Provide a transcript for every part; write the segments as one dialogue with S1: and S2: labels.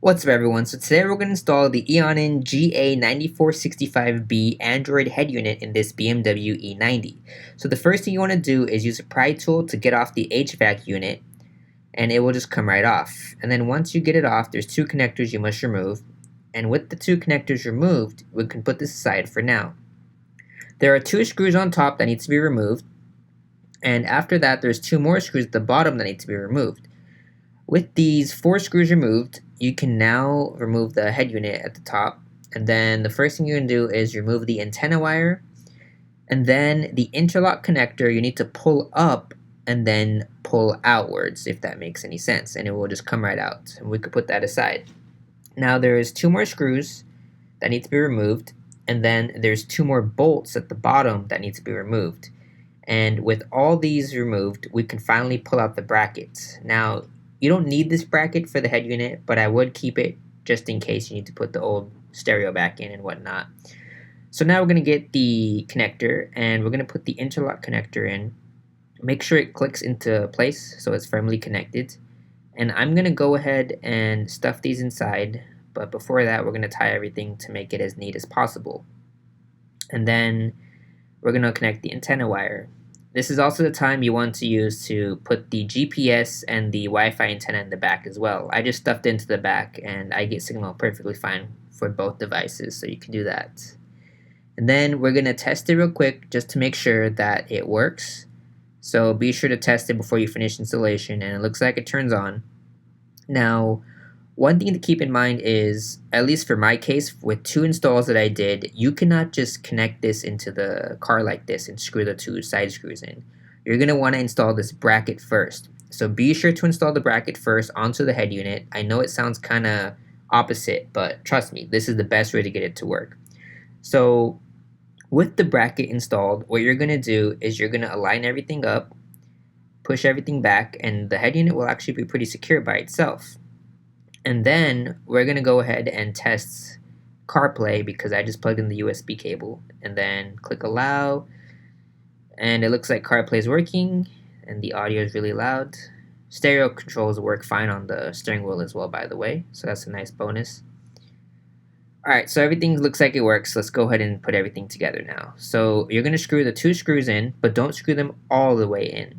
S1: What's up everyone, so today we're going to install the Eonon GA9465B Android head unit in this BMW E90. So the first thing you want to do is use a pry tool to get off the HVAC unit, and it will just come right off. And then once you get it off, there's two connectors you must remove, and with the two connectors removed, we can put this aside for now. There are two screws on top that need to be removed, and after that there's two more screws at the bottom that need to be removed. With these four screws removed, you can now remove the head unit at the top, and then the first thing you're going to do is remove the antenna wire, and then the interlock connector you need to pull up and then pull outwards, if that makes any sense, and it will just come right out, and we could put that aside. Now there's two more screws that need to be removed, and then there's two more bolts at the bottom that need to be removed. And with all these removed, we can finally pull out the brackets. Now, you don't need this bracket for the head unit, but I would keep it just in case you need to put the old stereo back in and whatnot. So now we're going to get the connector, and we're going to put the interlock connector in. Make sure it clicks into place so it's firmly connected. And I'm going to go ahead and stuff these inside, but before that we're going to tie everything to make it as neat as possible. And then we're going to connect the antenna wire. This is also the time you want to use to put the GPS and the Wi-Fi antenna in the back as well. I just stuffed it into the back and I get signal perfectly fine for both devices, so you can do that. And then we're going to test it real quick just to make sure that it works. So be sure to test it before you finish installation, and it looks like it turns on. Now, one thing to keep in mind is, at least for my case, with two installs that I did, you cannot just connect this into the car like this and screw the two side screws in. You're going to want to install this bracket first. So be sure to install the bracket first onto the head unit. I know it sounds kind of opposite, but trust me, this is the best way to get it to work. So with the bracket installed, what you're going to do is you're going to align everything up, push everything back, and the head unit will actually be pretty secure by itself. And then we're going to go ahead and test Carplay because I just plugged in the USB cable, and then click allow, and it looks like Carplay is working and the audio is really loud. Stereo controls work fine on the steering wheel as well, by the way, so that's a nice bonus. Alright, so everything looks like it works. Let's go ahead and put everything together now. So you're going to screw the two screws in, but don't screw them all the way in.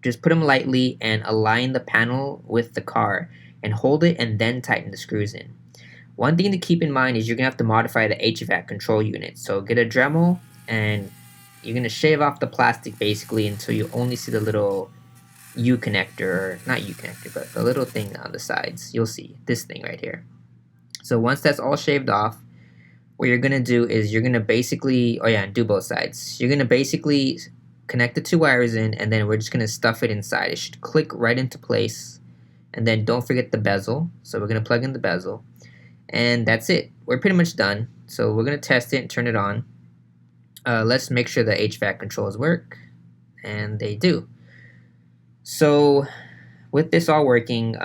S1: Just put them lightly and align the panel with the car, and hold it and then tighten the screws in. One thing to keep in mind is you're going to have to modify the HVAC control unit. So get a Dremel, and you're going to shave off the plastic basically until you only see the little U connector, or not U connector, but the little thing on the sides. You'll see this thing right here. So once that's all shaved off, what you're going to do is you're going to basically, do both sides. You're going to basically connect the two wires in, and then we're just going to stuff it inside. It should click right into place. And then don't forget the bezel. So we're going to plug in the bezel. And that's it. We're pretty much done. So we're going to test it and turn it on. Let's make sure the HVAC controls work. And they do. So with this all working,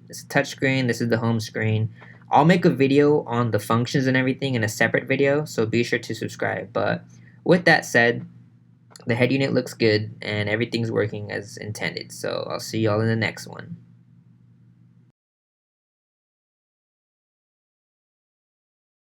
S1: it's a touchscreen. This is the home screen. I'll make a video on the functions and everything in a separate video, so be sure to subscribe. But with that said, the head unit looks good and everything's working as intended. So I'll see y'all in the next one.